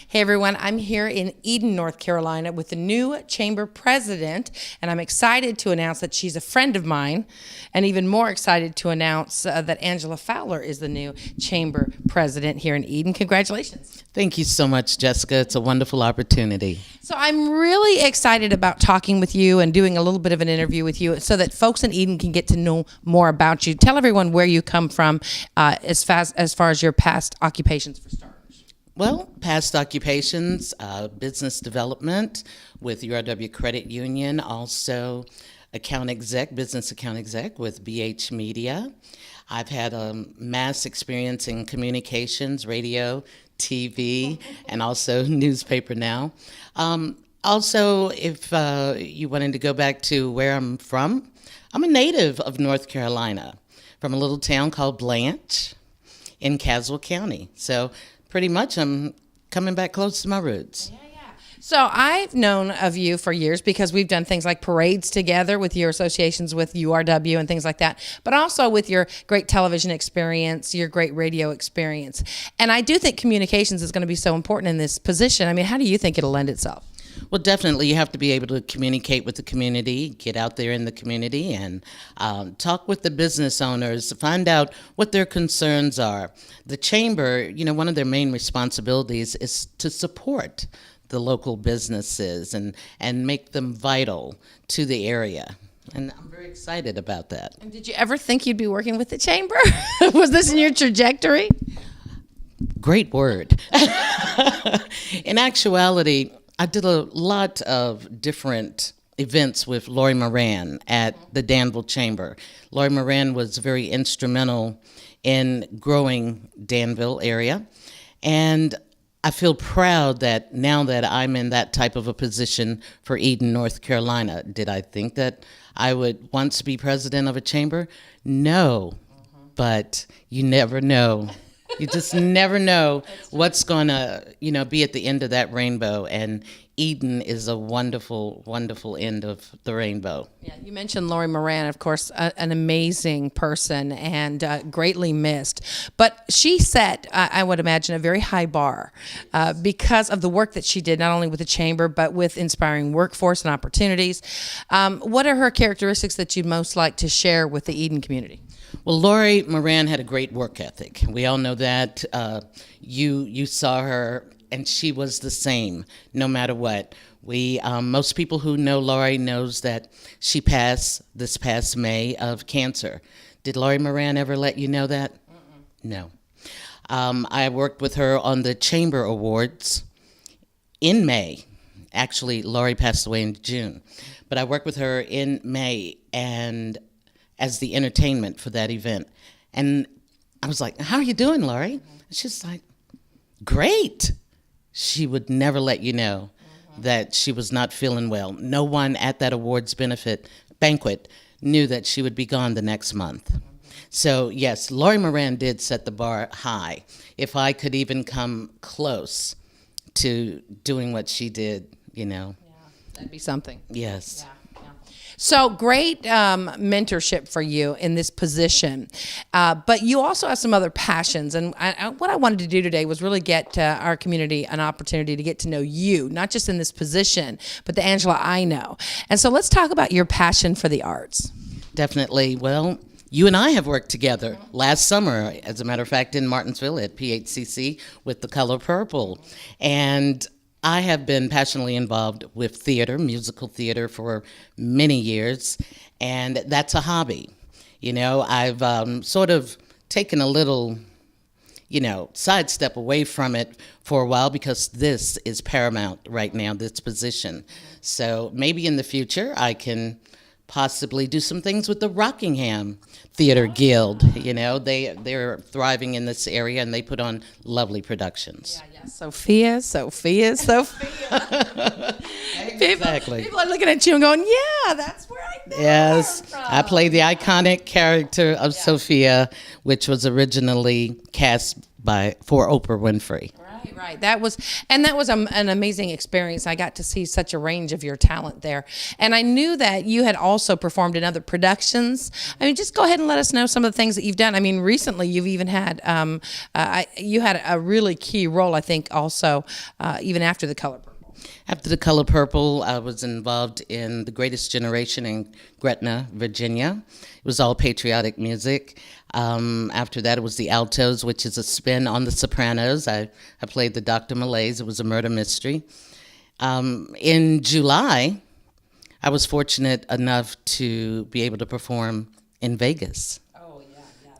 Hey everyone, I'm here in Eden, North Carolina with the new chamber president, and I'm excited to announce that she's a friend of mine, and even more excited to announce that Angela Fowler is the new chamber president here in Eden. Congratulations. Thank you so much, Jessica. It's a wonderful opportunity. So I'm really excited about talking with you and doing a little bit of an interview with you so that folks in Eden can get to know more about you. Tell everyone where you come from as far as your past occupations for starters. Well, past occupations, business development with URW Credit Union, also business account exec with BH Media. I've had a mass experience in communications, radio, TV, and also newspaper now. Also, if you wanted to go back to where I'm from, I'm a native of North Carolina, from a little town called Blanche in Caswell County. So pretty much I'm coming back close to my roots. Yeah. So I've known of you for years because we've done things like parades together with your associations with URW and things like that, but also with your great television experience, your great radio experience. And I do think communications is going to be so important in this position. I mean, how do you think it'll lend itself? Well, definitely, you have to be able to communicate with the community, get out there in the community, and talk with the business owners, find out what their concerns are. The chamber, one of their main responsibilities is to support the local businesses and make them vital to the area. And I'm very excited about that. And did you ever think you'd be working with the chamber? Was this in your trajectory? Great word. In actuality, I did a lot of different events with Lori Moran at the Danville Chamber. Lori Moran was very instrumental in growing Danville area. And I feel proud that now that I'm in that type of a position for Eden, North Carolina, did I think that I would once be president of a chamber? No, but you never know. You just never know what's going to, be at the end of that rainbow. And Eden is a wonderful, wonderful end of the rainbow. Yeah, you mentioned Lori Moran, of course, an amazing person and greatly missed. But she set, I would imagine, a very high bar because of the work that she did, not only with the chamber, but with inspiring workforce and opportunities. What are her characteristics that you'd most like to share with the Eden community? Well, Lori Moran had a great work ethic. We all know that. You saw her, and she was the same, no matter what. Most people who know Lori knows that she passed this past May of cancer. Did Lori Moran ever let you know that? No. I worked with her on the Chamber Awards in May. Actually, Lori passed away in June. But I worked with her in May and as the entertainment for that event. And I was like, how are you doing, Lori? She's like, great. She would never let you know that she was not feeling well. No one at that awards banquet knew that she would be gone the next month. So yes, Lori Moran did set the bar high. If I could even come close to doing what she did, Yeah, that'd be something. Yes. Yeah. So great mentorship for you in this position, but you also have some other passions. And what I wanted to do today was really get our community an opportunity to get to know you, not just in this position, but the Angela I know. And so let's talk about your passion for the arts. Definitely. Well, you and I have worked together last summer, as a matter of fact, in Martinsville at PHCC with The Color Purple. And I have been passionately involved with theater, musical theater, for many years, and that's a hobby. I've sort of taken a little, sidestep away from it for a while because this is paramount right now, this position. So maybe in the future I can possibly do some things with the Rockingham Theater Guild. They're thriving in this area and they put on lovely productions. Yeah. Sophia. Exactly. People are looking at you and going, yeah, that's where I know Yes, her from. I play the iconic character of Sophia, which was originally cast for Oprah Winfrey. Right. Right. That was an amazing experience. I got to see such a range of your talent there. And I knew that you had also performed in other productions. I mean, just go ahead and let us know some of the things that you've done. I mean, recently you've even had, you had a really key role, I think, also, even after The Color Purple. After The Color Purple, I was involved in The Greatest Generation in Gretna, Virginia. It was all patriotic music. After that, it was The Altos, which is a spin on The Sopranos. I played the Dr. Malaise. It was a murder mystery. In July, I was fortunate enough to be able to perform in Vegas. Oh,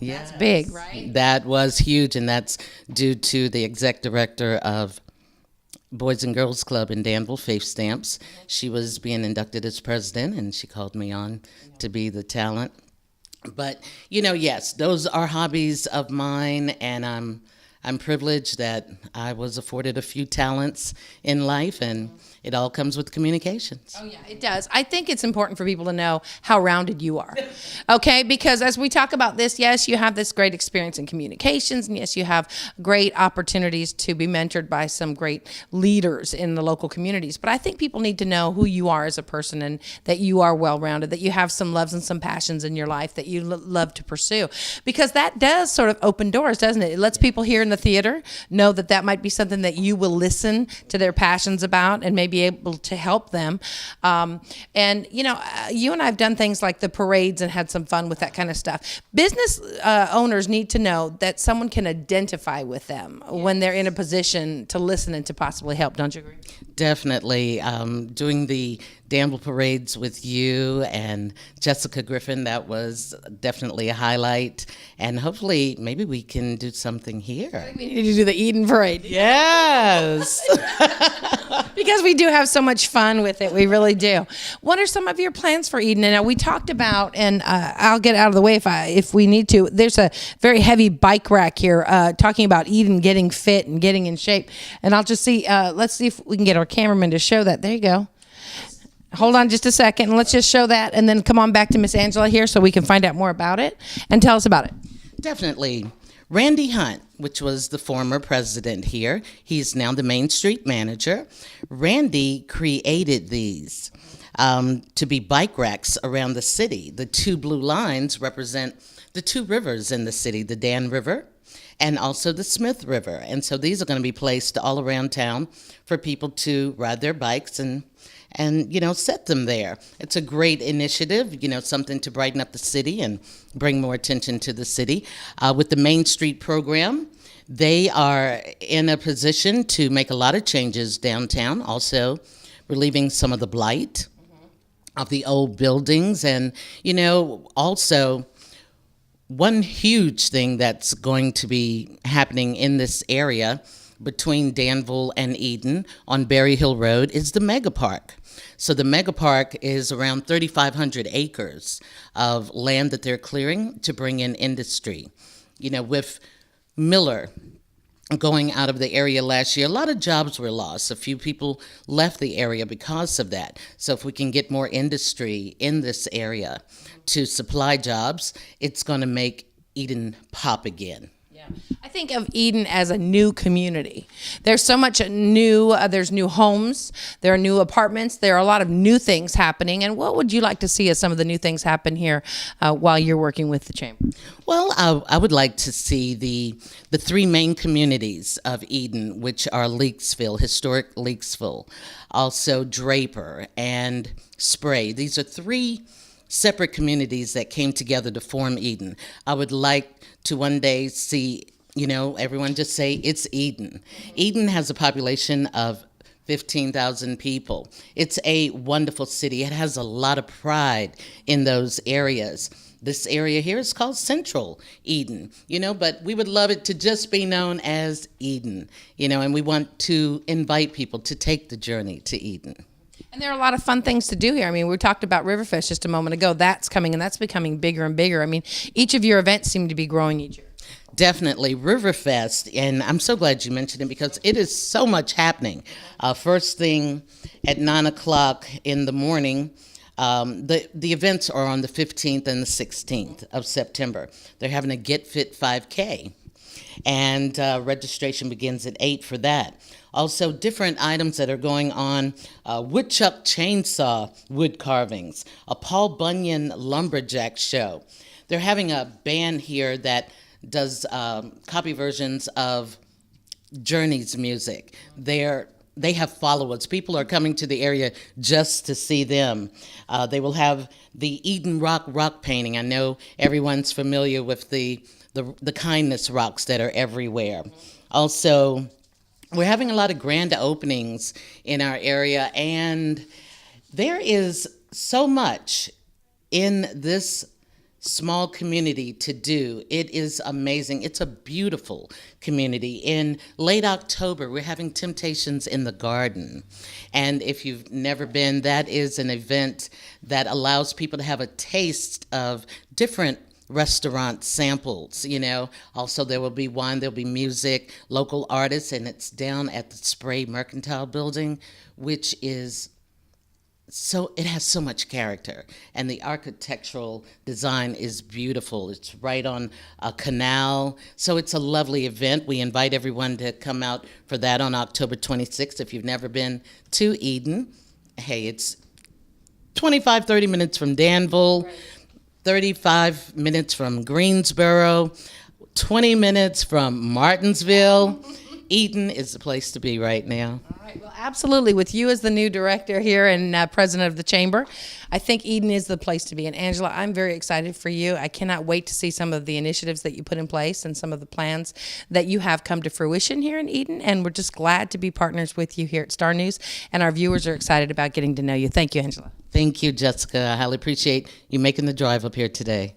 yeah. That's big, right? That was huge, and that's due to the exec director of Boys and Girls Club in Danville, Faith Stamps. She was being inducted as president, and she called me on to be the talent. But, yes, those are hobbies of mine, and I'm privileged that I was afforded a few talents in life, and it all comes with communications. Oh, yeah, it does. I think it's important for people to know how rounded you are, okay? Because as we talk about this, yes, you have this great experience in communications, and yes, you have great opportunities to be mentored by some great leaders in the local communities. But I think people need to know who you are as a person and that you are well-rounded, that you have some loves and some passions in your life that you love to pursue. Because that does sort of open doors, doesn't it? It lets people here in the theater know that that might be something that you will listen to their passions about and maybe be able to help them. And, you and I have done things like the parades and had some fun with that kind of stuff. Business owners need to know that someone can identify with them when they're in a position to listen and to possibly help. Don't you agree? Definitely. Doing the Danville parades with you and Jessica Griffin, that was definitely a highlight. And hopefully, maybe we can do something here. We need to do the Eden Parade. Yes. Because we do have so much fun with it. We really do. What are some of your plans for Eden? And we talked about, and I'll get out of the way if we need to. There's a very heavy bike rack here talking about Eden getting fit and getting in shape. And I'll just see, let's see if we can get our cameraman to show that. There you go. Hold on just a second, and let's just show that, and then come on back to Miss Angela here so we can find out more about it, and tell us about it. Definitely. Randy Hunt, which was the former president here, he's now the Main Street manager. Randy created these to be bike racks around the city. The two blue lines represent the two rivers in the city, the Dan River and also the Smith River. And so these are going to be placed all around town for people to ride their bikes and set them there. It's a great initiative, something to brighten up the city and bring more attention to the city. With the Main Street program, they are in a position to make a lot of changes downtown, also relieving some of the blight of the old buildings. And, also one huge thing that's going to be happening in this area between Danville and Eden on Berry Hill Road is the Mega Park. So the Mega Park is around 3,500 acres of land that they're clearing to bring in industry. With Miller going out of the area last year, a lot of jobs were lost. A few people left the area because of that. So if we can get more industry in this area to supply jobs, it's going to make Eden pop again. I think of Eden as a new community. There's so much new, there's new homes, there are new apartments, there are a lot of new things happening. And what would you like to see as some of the new things happen here while you're working with the Chamber? Well, I would like to see the three main communities of Eden, which are Leakesville, historic Leakesville, also Draper and Spray. These are three separate communities that came together to form Eden. I would like to one day see, everyone just say it's Eden. Eden has a population of 15,000 people. It's a wonderful city. It has a lot of pride in those areas. This area here is called Central Eden, but we would love it to just be known as Eden, and we want to invite people to take the journey to Eden. And there are a lot of fun things to do here. I mean, we talked about Riverfest just a moment ago. That's coming, and that's becoming bigger and bigger. I mean, each of your events seem to be growing each year. Definitely. Riverfest, and I'm so glad you mentioned it because it is so much happening. First thing at 9 o'clock in the morning, the events are on the 15th and the 16th of September. They're having a Get Fit 5K. and registration begins at 8 for that. Also, different items that are going on, woodchuck chainsaw wood carvings, a Paul Bunyan lumberjack show. They're having a band here that does copy versions of Journey's music. They have followers. People are coming to the area just to see them. They will have the Eden rock painting. I know everyone's familiar with the kindness rocks that are everywhere. Also, we're having a lot of grand openings in our area, and there is so much in this small community to do. It is amazing. It's a beautiful community. In late October, we're having Temptations in the Garden. And if you've never been, that is an event that allows people to have a taste of different restaurant samples, you know. Also, there will be wine, there'll be music, local artists, and it's down at the Spray Mercantile Building, which is it has so much character, and the architectural design is beautiful. It's right on a canal, so it's a lovely event. We invite everyone to come out for that on October 26th. If you've never been to Eden, hey, it's 30 minutes from Danville, 35 minutes from Greensboro, 20 minutes from Martinsville. Eden is the place to be right now. All right, well, absolutely. With you as the new director here and president of the chamber, I think Eden is the place to be. And Angela, I'm very excited for you. I cannot wait to see some of the initiatives that you put in place and some of the plans that you have come to fruition here in Eden. And we're just glad to be partners with you here at Star News. And our viewers are excited about getting to know you. Thank you, Angela. Thank you, Jessica. I highly appreciate you making the drive up here today.